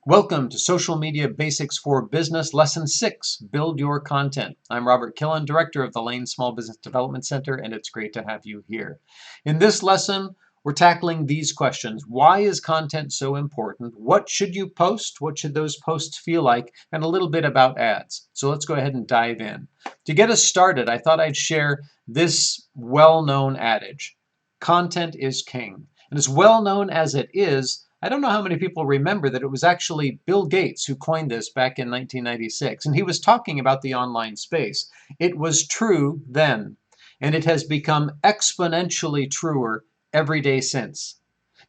Welcome to Social Media Basics for Business, Lesson 6, Build Your Content. I'm Robert Killen, Director of the Lane Small Business Development Center, and it's great to have you here. In this lesson, we're tackling these questions. Why is content so important? What should you post? What should those posts feel like? And a little bit about ads. So let's go ahead and dive in. To get us started, I thought I'd share this well-known adage. Content is king. And as well known as it is, I don't know how many people remember that it was actually Bill Gates who coined this back in 1996, and he was talking about the online space. It was true then, and it has become exponentially truer every day since.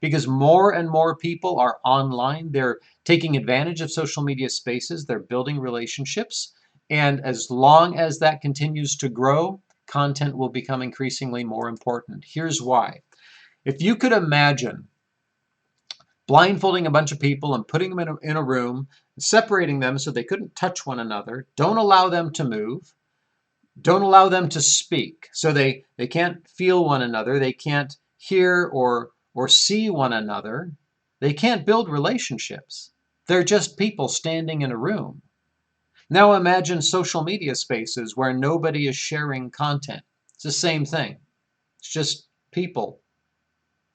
Because more and more people are online, they're taking advantage of social media spaces, they're building relationships, and as long as that continues to grow, content will become increasingly more important. Here's why. If you could imagine blindfolding a bunch of people and putting them in a room, separating them so they couldn't touch one another, don't allow them to move, don't allow them to speak, so they can't feel one another, they can't hear or see one another, they can't build relationships. They're just people standing in a room. Now imagine social media spaces where nobody is sharing content. It's the same thing. It's just people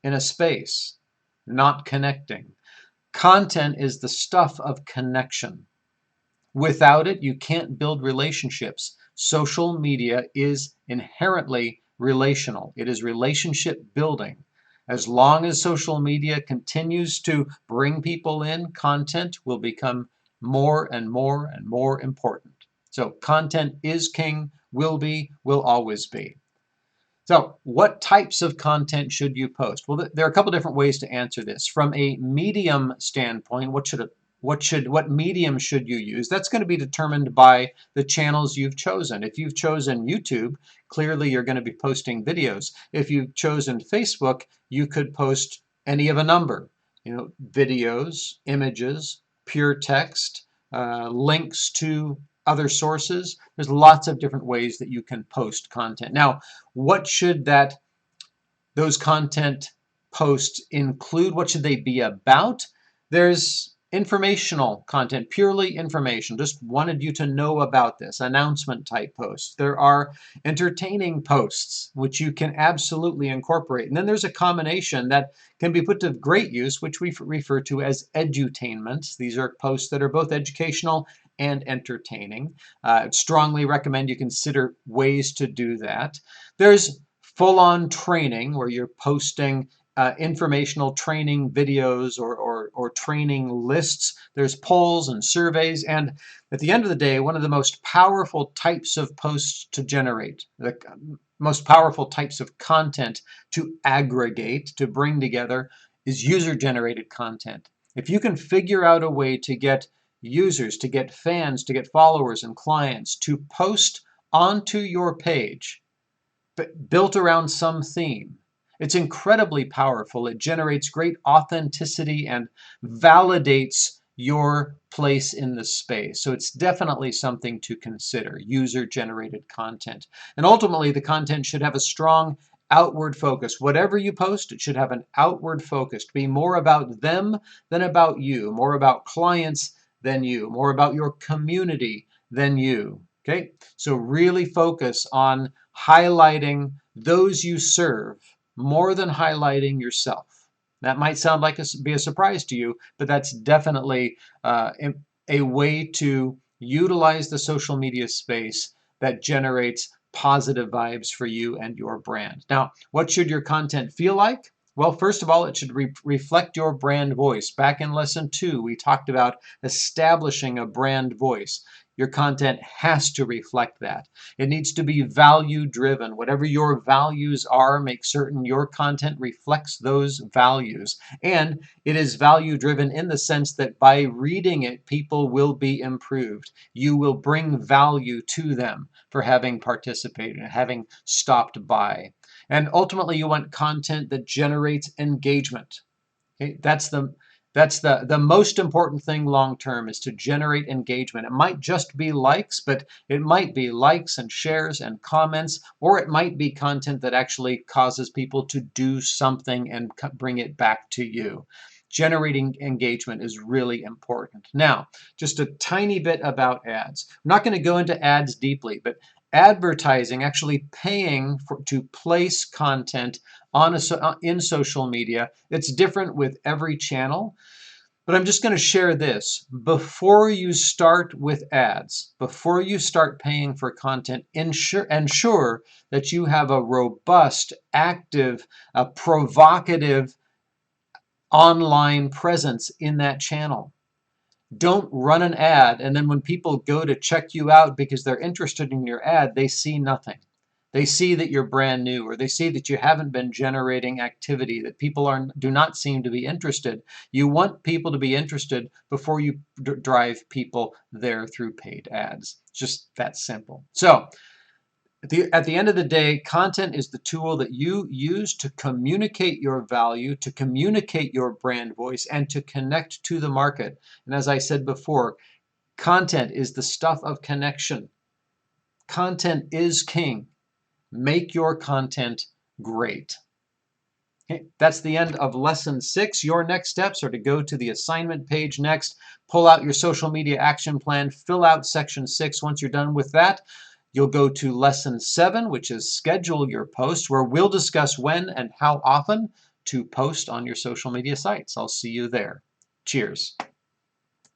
in a space, not connecting. Content is the stuff of connection. Without it, you can't build relationships. Social media is inherently relational. It is relationship building. As long as social media continues to bring people in, content will become more and more and more important. So content is king, will be, will always be. So what types of content should you post? Well, there are a couple different ways to answer this. From a medium standpoint, what medium should you use? That's going to be determined by the channels you've chosen. If you've chosen YouTube, clearly you're going to be posting videos. If you've chosen Facebook, you could post any of a number. Videos, images, pure text, links to other sources. There's lots of different ways that you can post content. Now, what should those content posts include? What should they be about? There's informational content, purely information. Just wanted you to know about this, announcement type posts. There are entertaining posts, which you can absolutely incorporate. And then there's a combination that can be put to great use, which we refer to as edutainment. These are posts that are both educational and entertaining. I'd strongly recommend you consider ways to do that. There's full-on training where you're posting informational training videos or training lists. There's polls and surveys, and at the end of the day, one of the most powerful types of posts to generate, the most powerful types of content to aggregate, to bring together, is user-generated content. If you can figure out a way to get users, to get fans, to get followers and clients to post onto your page, built around some theme, it's incredibly powerful. It generates great authenticity and validates your place in the space. So it's definitely something to consider, user-generated content. And ultimately, the content should have a strong outward focus. Whatever you post, it should have an outward focus, be more about them than about you, more about clients than you, more about your community than you. Okay, so really focus on highlighting those you serve more than highlighting yourself. That might sound like be a surprise to you, but that's definitely a way to utilize the social media space that generates positive vibes for you and your brand. Now, what should your content feel like? Well, first of all, it should reflect your brand voice. Back in lesson 2, we talked about establishing a brand voice. Your content has to reflect that. It needs to be value driven. Whatever your values are, make certain your content reflects those values. And it is value driven in the sense that by reading it, people will be improved. You will bring value to them for having participated and having stopped by. And ultimately, you want content that generates engagement. Okay? That's the most important thing long term, is to generate engagement. It might just be likes, but it might be likes and shares and comments, or it might be content that actually causes people to do something and bring it back to you. Generating engagement is really important. Now, just a tiny bit about ads. I'm not going to go into ads deeply, but advertising, actually paying to place content in social media, it's different with every channel. But I'm just going to share this. Before you start with ads, before you start paying for content, ensure that you have a robust, active, provocative online presence in that channel. Don't run an ad and then when people go to check you out because they're interested in your ad, they see nothing. They see that you're brand new, or they see that you haven't been generating activity, that people do not seem to be interested. You want people to be interested before you drive people there through paid ads. Just that simple. So at the end of the day, content is the tool that you use to communicate your value, to communicate your brand voice, and to connect to the market. And as I said before, content is the stuff of connection. Content is king. Make your content great. Okay, that's the end of lesson 6. Your next steps are to go to the assignment page next, pull out your social media action plan, fill out section 6. Once you're done with that, you'll go to lesson 7, which is schedule your post, where we'll discuss when and how often to post on your social media sites. I'll see you there. Cheers.